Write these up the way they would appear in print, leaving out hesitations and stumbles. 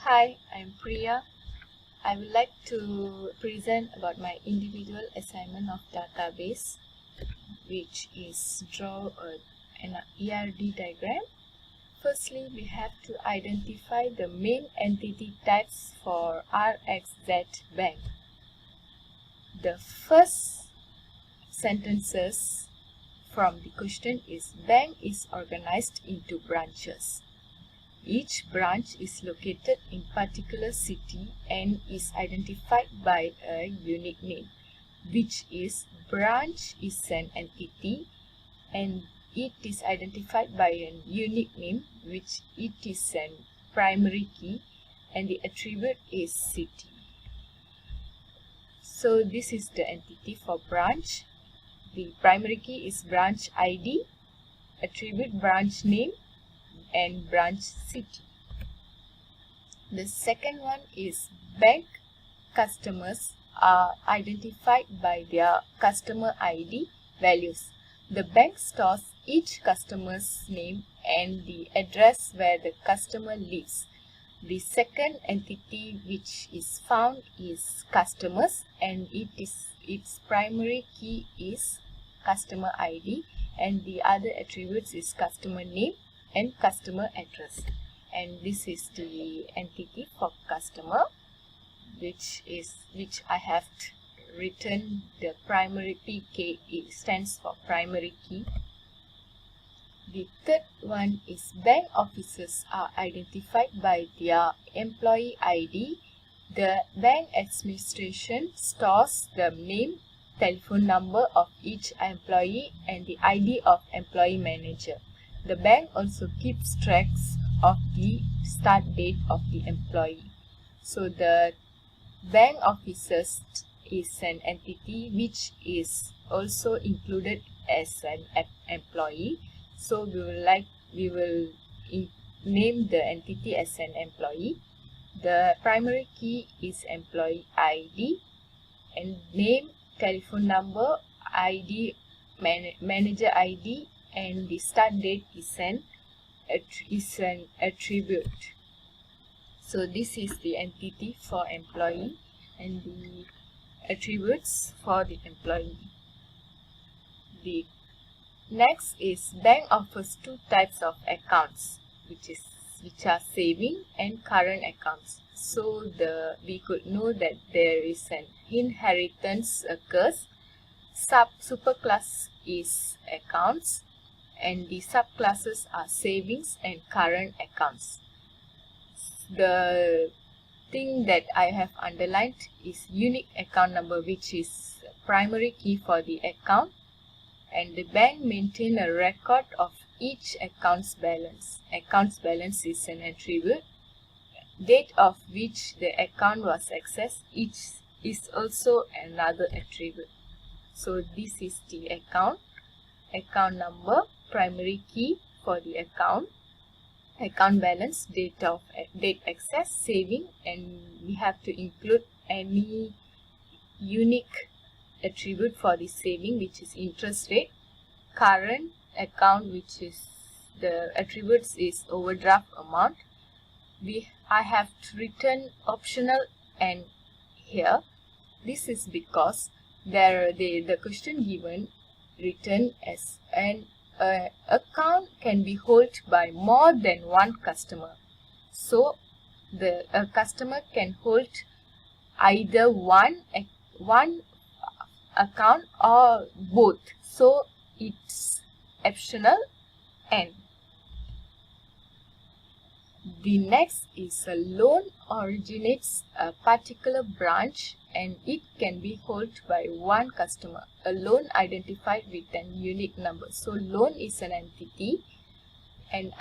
Hi, I'm Priya. I would like to present about my individual assignment of database, which is draw an ERD diagram. Firstly, we have to identify the main entity types for RXZ Bank. The first sentences from the question is bank is organized into branches. Each branch is located in particular city and is identified by a unique name, which is branch is an entity and it is identified by a unique name, which it is an primary key, and the attribute is city. So this is the entity for branch. The primary key is branch ID, attribute branch name, and branch city. The second one is bank customers are identified by their customer ID values. The bank stores each customer's name and the address where the customer lives. The second entity which is found is customers, and its primary key is customer ID, and the other attributes is customer name and customer address. And this is the entity for customer, which I have written the primary PKE stands for primary key. The third one is bank officers are identified by their employee ID. The bank administration stores the name, telephone number of each employee and the ID of employee manager. The bank also keeps tracks of the start date of the employee. So the bank officers is an entity which is also included as an employee. So we will name the entity as an employee. The primary key is employee ID and name, telephone number, ID, manager ID, and the start date is an attribute. So this is the entity for employee and the attributes for the employee. The next is bank offers two types of accounts, which are saving and current accounts. So we could know that there is an inheritance occurs. Superclass is accounts, and the subclasses are savings and current accounts. The thing that I have underlined is unique account number, which is primary key for the account, and the bank maintain a record of each account's balance. Account's balance is an attribute. Date of which the account was accessed is also another attribute. So this is the account number, primary key for the account balance, date access, saving, and we have to include any unique attribute for the saving, which is interest rate. Current account, which is the attributes is overdraft amount. I have written optional and here. This is because the question given written as an account can be held by more than one customer. So a customer can hold either one account or both. So it's optional. And the next is a loan originates a particular branch and it can be held by one customer. A loan identified with an unique number. So loan is an entity and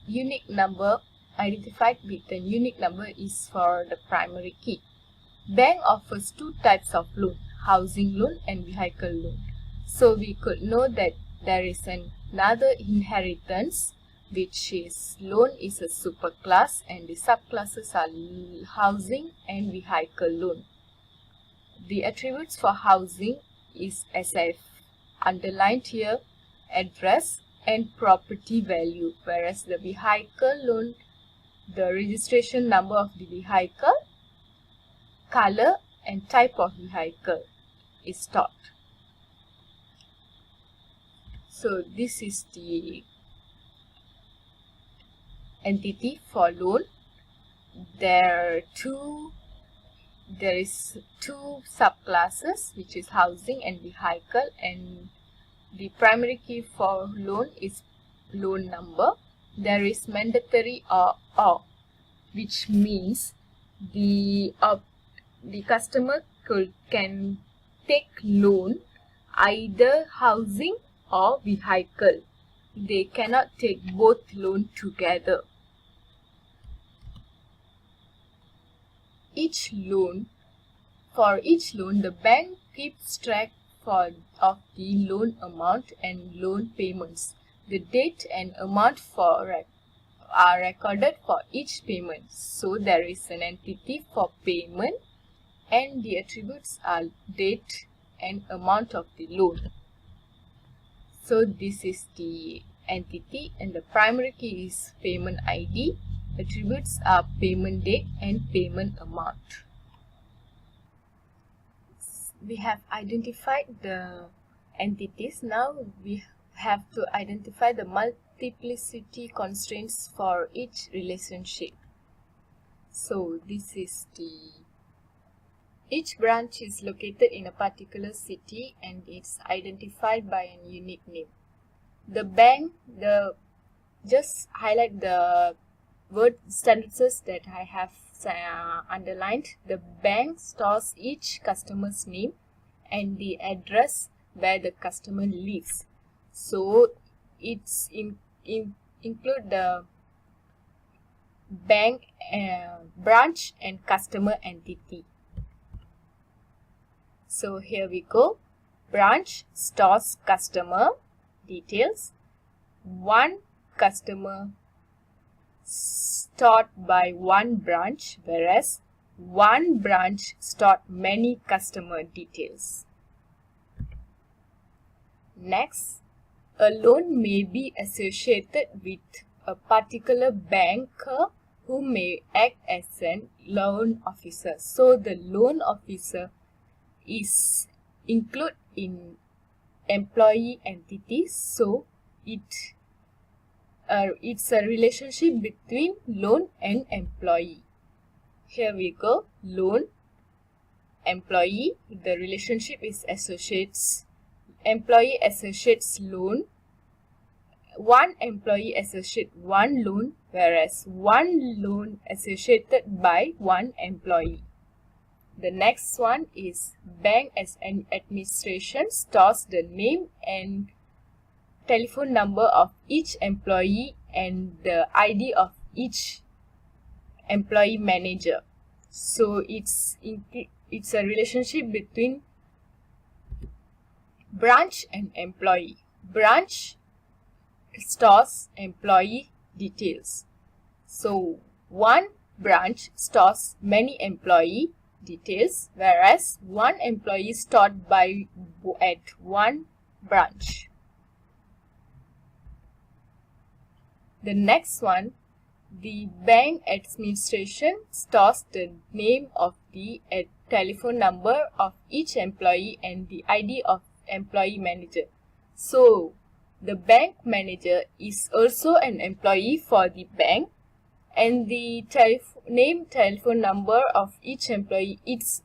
unique number identified with a unique number is for the primary key. Bank offers two types of loan, housing loan and vehicle loan. So we could know that there is another inheritance, which is loan is a superclass and the subclasses are housing and vehicle loan. The attributes for housing is, as I've underlined here, address and property value, whereas the vehicle loan the registration number of the vehicle, color and type of vehicle is stored. So this is the entity for loan. There is two subclasses, which is housing and vehicle, and the primary key for loan is loan number. There is mandatory or, which means the customer can take loan either housing or vehicle. They cannot take both loan together. For each loan, the bank keeps track of the loan amount and loan payments. The date and amount are recorded for each payment. So there is an entity for payment, and the attributes are date and amount of the loan. So this is the entity, and the primary key is payment ID. Attributes are payment date and payment amount. We have identified the entities. Now we have to identify the multiplicity constraints for each relationship. So this is each branch is located in a particular city and it's identified by a unique name. The bank, just highlight the word sentences that I have underlined. The bank stores each customer's name and the address where the customer lives. So it's include the bank, branch and customer entity. So here we go. Branch stores customer details. One customer stored by one branch, whereas one branch stored many customer details. Next, a loan may be associated with a particular banker who may act as a loan officer. So the loan officer is included in employee entities. So it's a relationship between loan and employee. Here we go. Loan, employee. The relationship is associates. Employee associates loan. One employee associate one loan, whereas one loan associated by one employee. The next one is bank as an administration stores the name and telephone number of each employee and the ID of each employee manager. So it's a relationship between branch and employee. Branch stores employee details. So one branch stores many employee details, whereas one employee stored at one branch. The next one, the bank administration stores the name of the telephone number of each employee and the ID of employee manager. So the bank manager is also an employee for the bank, and the telephone number of each employee is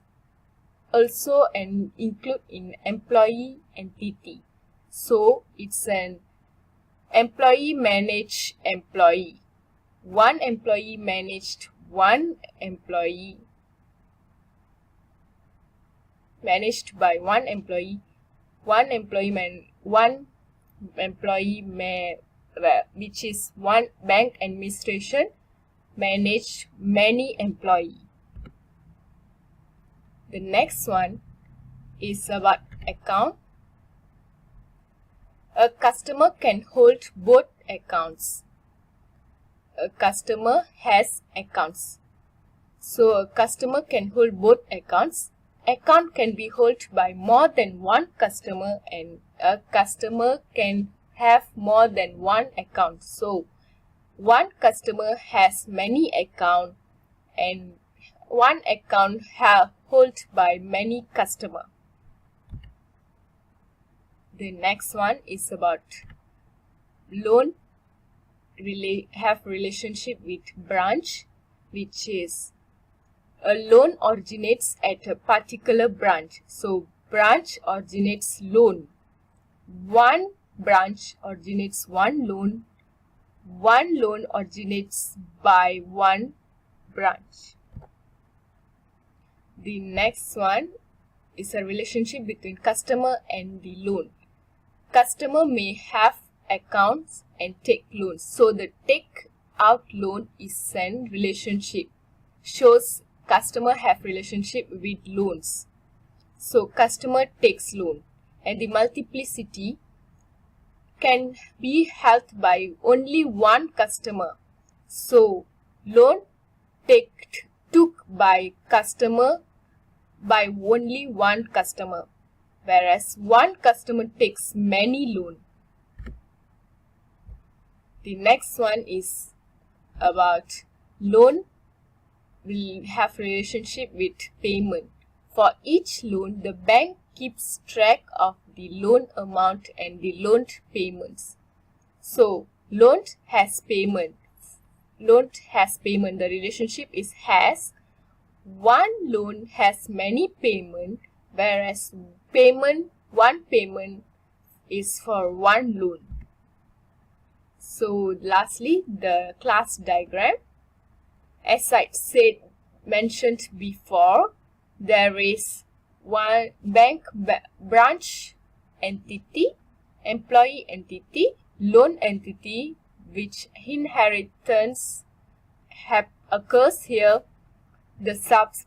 also include in employee entity. So it's an employee managed employee. One employee managed one employee, managed by one employee. One employee which is one bank administration manage many employee. The next one is about account. A customer can hold both accounts. A customer has accounts. So a customer can hold both accounts. Account can be held by more than one customer, and a customer can have more than one account. So one customer has many accounts and one account held by many customers. The next one is about loan have relationship with branch, which is a loan originates at a particular branch. So branch originates loan. One branch originates one loan originates by one branch. The next one is a relationship between customer and the loan. Customer may have accounts and take loans. So the take out loan is an relationship. Shows customer have relationship with loans. So customer takes loan. And the multiplicity can be held by only one customer. So loan took by customer by only one customer, whereas one customer takes many loan. The next one is about loan will have relationship with payment. For each loan, the bank keeps track of the loan amount and the loan payments. So loan has payment. Loan has payment. The relationship is has. One loan has many payment, whereas one payment is for one loan. So lastly, the class diagram. As I mentioned before, there is one bank branch entity, employee entity, loan entity, which inheritance occurs here. The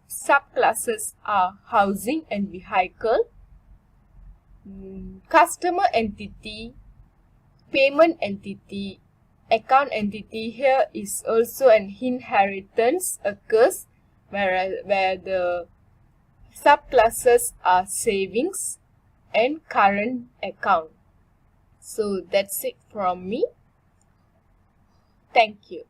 subclasses are housing and vehicle, customer entity, payment entity, account entity. Here is also an inheritance occurs, where the subclasses are savings and current account. So that's it from me. Thank you.